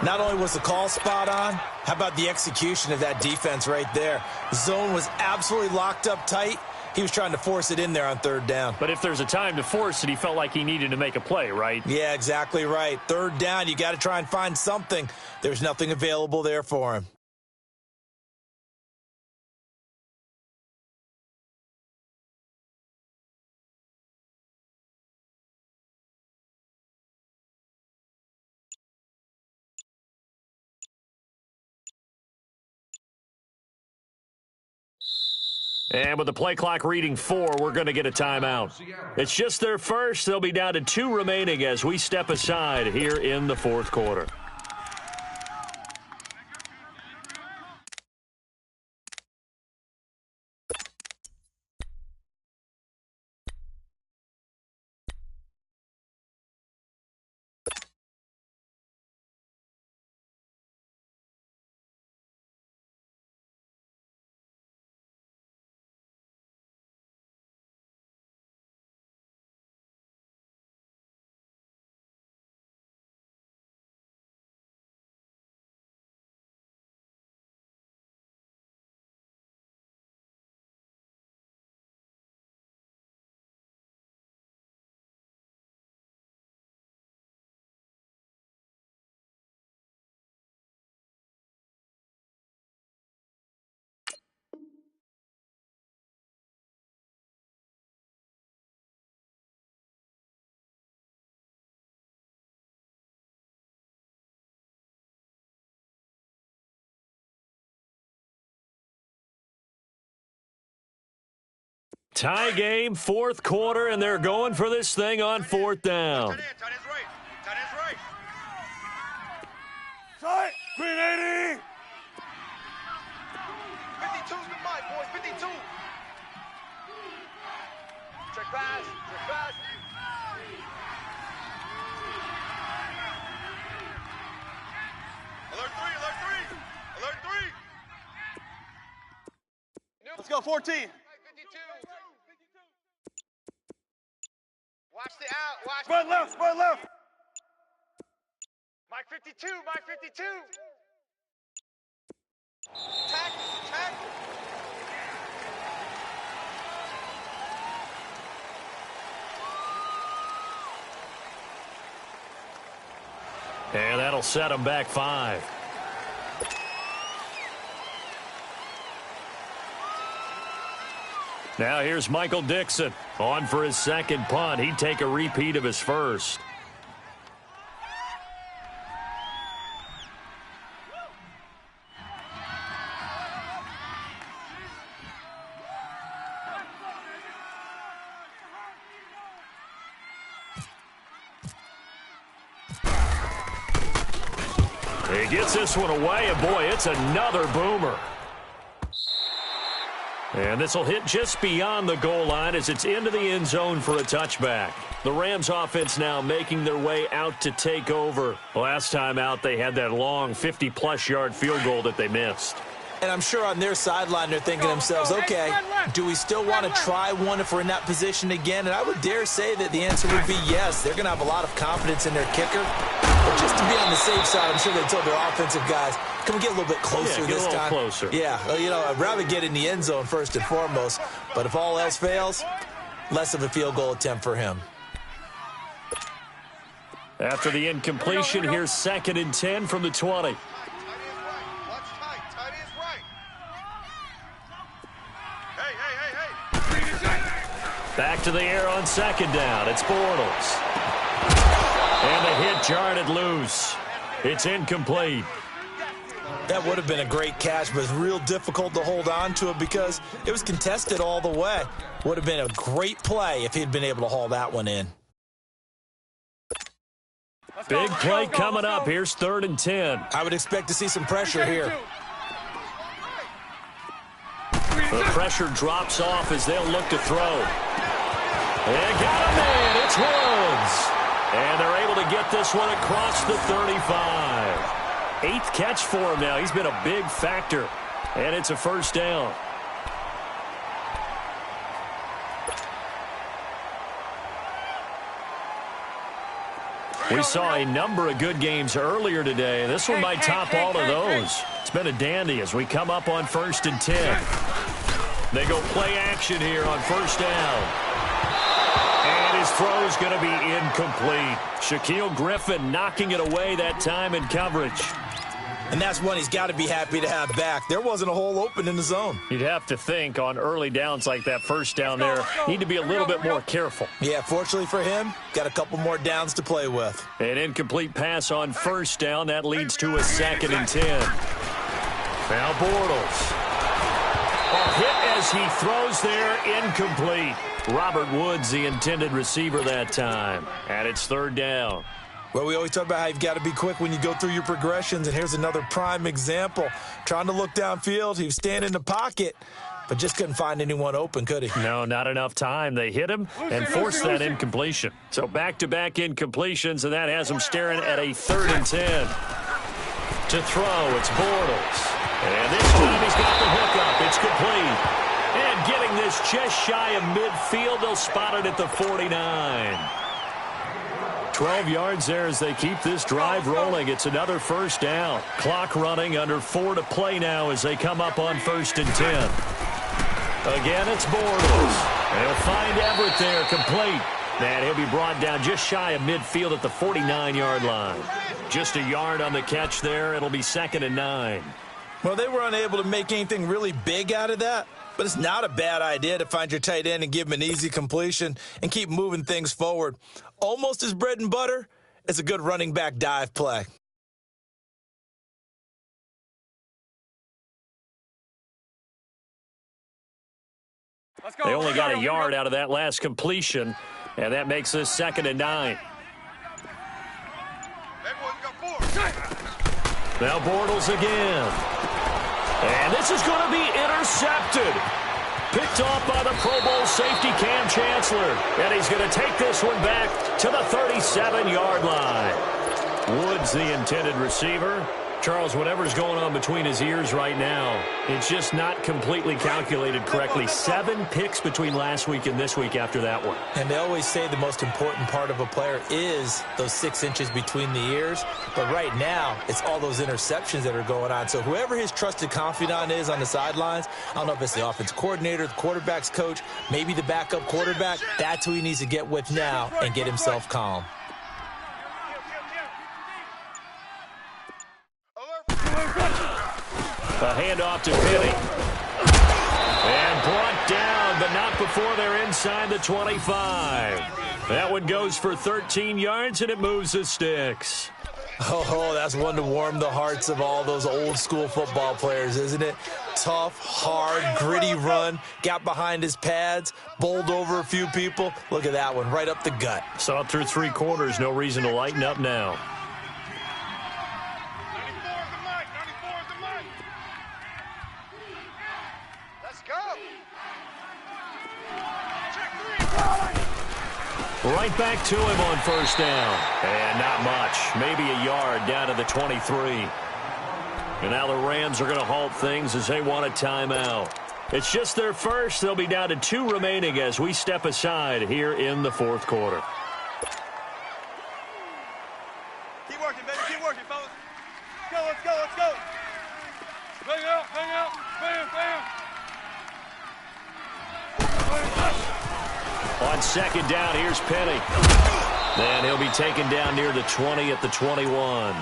Not only was the call spot on, how about the execution of that defense right there? The zone was absolutely locked up tight. He was trying to force it in there on 3rd down. But if there's a time to force it, he felt like he needed to make a play, right? Yeah, exactly right. 3rd down, you got to try and find something. There's nothing available there for him. And with the play clock reading 4, we're going to get a timeout. It's just their first. They'll be down to 2 remaining as we step aside here in the 4th quarter. Tie game, fourth quarter, and they're going for this thing on fourth down. Tight ends right. Tight ends right. Tight. Green 80. 52's the mic, boys. 52. Check pass. Check pass. Alert 3. Alert 3. Alert 3. Let's go 14. 52. Watch the out. Watch. Spread left. Spread left. Mike 52. Mike 52. Tackle. Tackle. And that'll set them back 5. Now here's Michael Dixon on for his second punt. He'd take a repeat of his first. He gets this one away, and boy, it's another boomer. And this will hit just beyond the goal line as it's into the end zone for a touchback. The Rams offense now making their way out to take over. Last time out, they had that long 50-plus yard field goal that they missed. And I'm sure on their sideline they're thinking to themselves, okay, do we still want to try one if we're in that position again? And I would dare say that the answer would be yes. They're going to have a lot of confidence in their kicker. But just to be on the safe side, I'm sure they told their offensive guys, can we get a little bit closer this time? Get a little closer. Yeah, well, you know, I'd rather get in the end zone first and foremost. But if all else fails, less of a field goal attempt for him. After the incompletion, here's 2nd and 10 from the 20. Back to the air on 2nd down. It's Bortles. And the hit jarred it loose. It's incomplete. That would have been a great catch, but it's real difficult to hold on to it because it was contested all the way. Would have been a great play if he'd been able to haul that one in. Big play coming up. Here's 3rd and 10. I would expect to see some pressure here. The pressure drops off as they'll look to throw. They got a man. It's Woods. And they're able to get this one across the 35. 8th catch for him now. He's been a big factor. And it's a first down. We saw a number of good games earlier today. This one might top all of those. It's been a dandy as we come up on 1st and 10. They go play action here on 1st down. And his throw's going to be incomplete. Shaquill Griffin knocking it away that time in coverage. And that's one he's got to be happy to have back. There wasn't a hole open in the zone. You'd have to think on early downs like that, 1st down there, need to be a little bit more careful. Yeah, fortunately for him, got a couple more downs to play with. An incomplete pass on 1st down. That leads to a 2nd and 10. Now Bortles. A hit as he throws there, incomplete. Robert Woods, the intended receiver that time. And it's 3rd down. Well, we always talk about how you've got to be quick when you go through your progressions, and here's another prime example. Trying to look downfield, he was standing in the pocket, but just couldn't find anyone open, could he? No, not enough time. They hit him and forced that incompletion. So back-to-back incompletions, and that has him staring at a 3rd and 10. To throw, it's Bortles. And this time he's got the hookup. It's complete. And getting this just shy of midfield, they'll spot it at the 49. 12 yards there as they keep this drive rolling. It's another 1st down. Clock running, under 4 to play now as they come up on 1st and 10. Again, it's Bortles. They'll find Everett there, complete. And he'll be brought down just shy of midfield at the 49-yard line. Just a yard on the catch there. It'll be 2nd and 9. Well, they were unable to make anything really big out of that, but it's not a bad idea to find your tight end and give him an easy completion and keep moving things forward. Almost as bread and butter as a good running back dive play. They only got a yard out of that last completion, and that makes this 2nd and 9. Now Bortles again. And this is going to be intercepted. Picked off by the Pro Bowl safety Cam Chancellor. And he's going to take this one back to the 37-yard line. Woods, the intended receiver. Charles, whatever's going on between his ears right now, it's just not completely calculated correctly. 7 picks between last week and this week after that one. And they always say the most important part of a player is those 6 inches between the ears. But right now, it's all those interceptions that are going on. So whoever his trusted confidant is on the sidelines, I don't know if it's the offense coordinator, the quarterback's coach, maybe the backup quarterback, that's who he needs to get with now and get himself calm. A handoff to Penny. And brought down, but not before they're inside the 25. That one goes for 13 yards, and it moves the sticks. Oh, that's one to warm the hearts of all those old-school football players, isn't it? Tough, hard, gritty run, got behind his pads, bowled over a few people. Look at that one, right up the gut. Saw it through 3 quarters, no reason to lighten up now. Right back to him on 1st down. And not much. Maybe a yard down to the 23. And now the Rams are going to halt things as they want a timeout. It's just their first. They'll be down to 2 remaining as we step aside here in the 4th quarter. Keep working, baby. Keep working, fellas. Let's go, let's go, let's go. Hang out, hang out. Bam, bam. On 2nd down, here's Penny. And he'll be taken down near the 20 at the 21.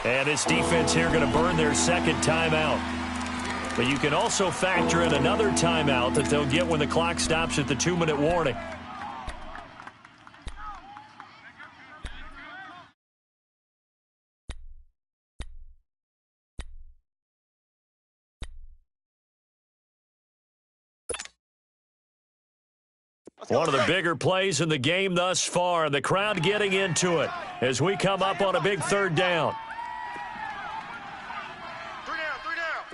And this defense here going to burn their 2nd timeout. But you can also factor in another timeout that they'll get when the clock stops at the 2-minute warning. One of the bigger plays in the game thus far, and the crowd getting into it as we come up on a big 3rd down. 3 down.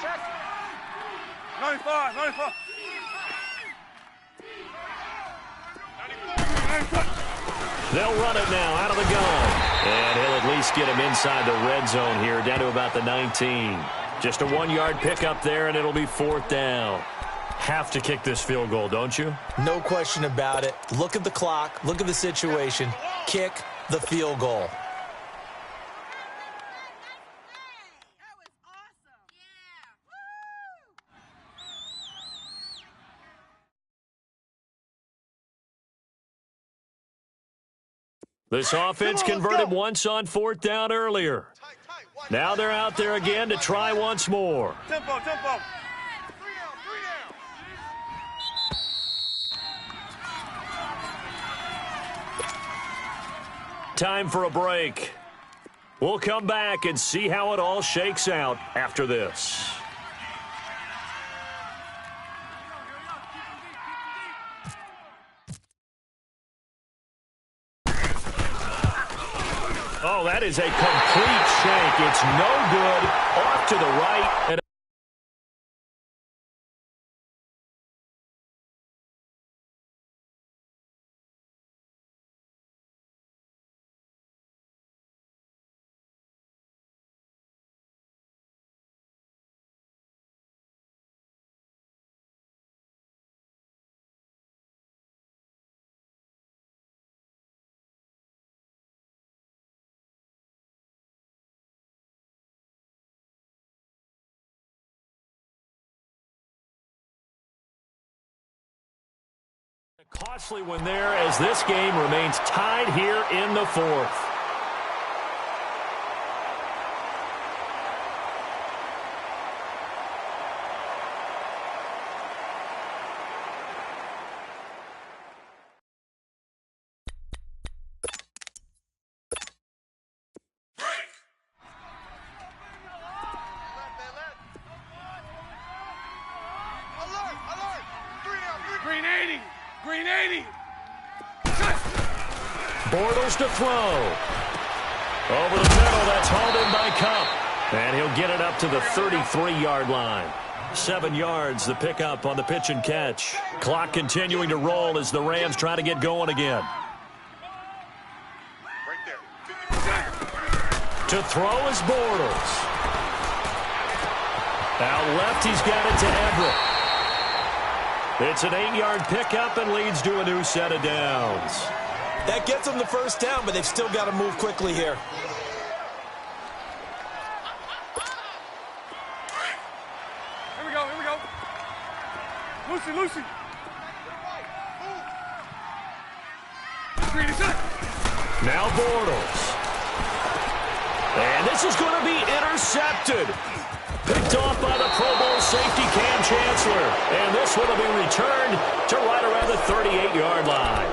Check. 95, 95. 94. They'll run it now out of the gun. And he'll at least get him inside the red zone here, down to about the 19. Just a 1-yard pickup there, and it'll be 4th down. Have to kick this field goal, don't you? No question about it. Look at the clock. Look at the situation. Kick the field goal. This offense converted once on 4th down earlier. Now they're out there again to try once more. Tempo, tempo. Time for a break. We'll come back and see how it all shakes out after this. Oh, that is a complete shank. It's no good. Off to the right. And a costly one there as this game remains tied here in the 4th. Green 80. Bortles to throw. Over the middle, that's hauled in by Kupp. And he'll get it up to the 33-yard line. 7 yards, the pickup on the pitch and catch. Clock continuing to roll as the Rams try to get going again. Right there. To throw is Bortles. Out left, he's got it to Everett. It's an 8-yard pickup and leads to a new set of downs. That gets them the first down, but they've still got to move quickly here. Here we go, here we go. Lucy, Lucy. Green is up. Now Bortles. And this is going to be intercepted. Picked off by the Pro Bowl safety Cam Chancellor. And this one will be returned to right around the 38-yard line.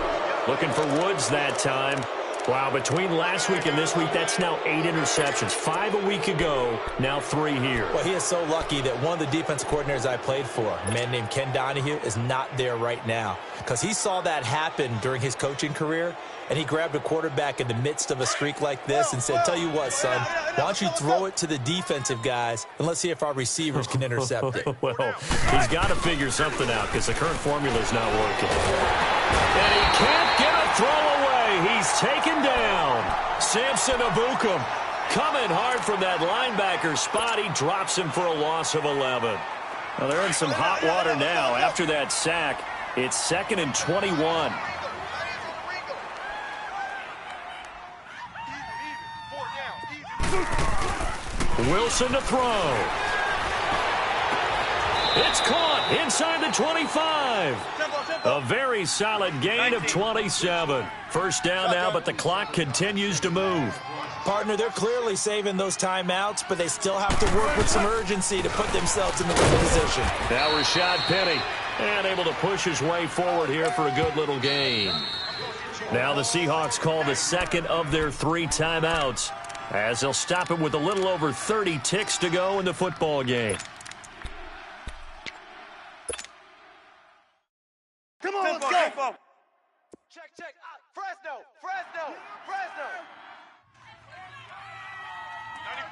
Looking for Woods that time. Wow, between last week and this week, that's now 8 interceptions. 5 a week ago, now 3 here. Well, he is so lucky that one of the defense coordinators I played for, a man named Ken Donahue, is not there right now. Because he saw that happen during his coaching career, and he grabbed a quarterback in the midst of a streak like this and said, tell you what, son, why don't you throw it to the defensive guys, and let's see if our receivers can intercept it. Well, he's got to figure something out because the current formula is not working. And he can't get a throw away. He's taken down. Samson Ebukam coming hard from that linebacker spot. He drops him for a loss of 11. Well, they're in some hot water now. After that sack, it's 2nd and 21. Wilson to throw. It's caught inside the 25. A very solid gain of 27. First down now, but the clock continues to move. Partner, they're clearly saving those timeouts, but they still have to work with some urgency to put themselves in the right position. Now Rashad Penny, and able to push his way forward here for a good little gain. Now the Seahawks call the second of their 3 timeouts, as they'll stop it with a little over 30 ticks to go in the football game. Come on, let's go. Check, check. Fresno, Fresno, Fresno.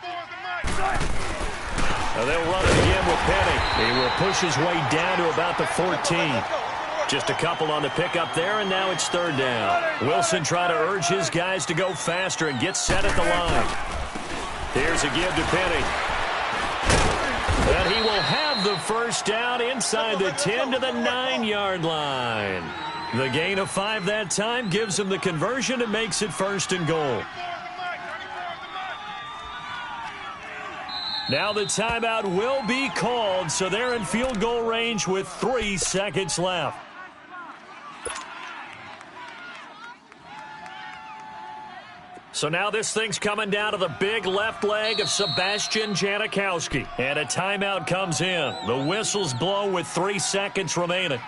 94 is the mic. Now they'll run it again with Penny. He will push his way down to about the 14. Just a couple on the pickup there, and now it's 3rd down. Wilson trying to urge his guys to go faster and get set at the line. Here's a give to Penny. And he will have the first down inside the 10 to the 9-yard line. The gain of 5 that time gives him the conversion and makes it 1st and goal. Now the timeout will be called, so they're in field goal range with 3 seconds left. So now this thing's coming down to the big left leg of Sebastian Janikowski. And a timeout comes in. The whistles blow with 3 seconds remaining.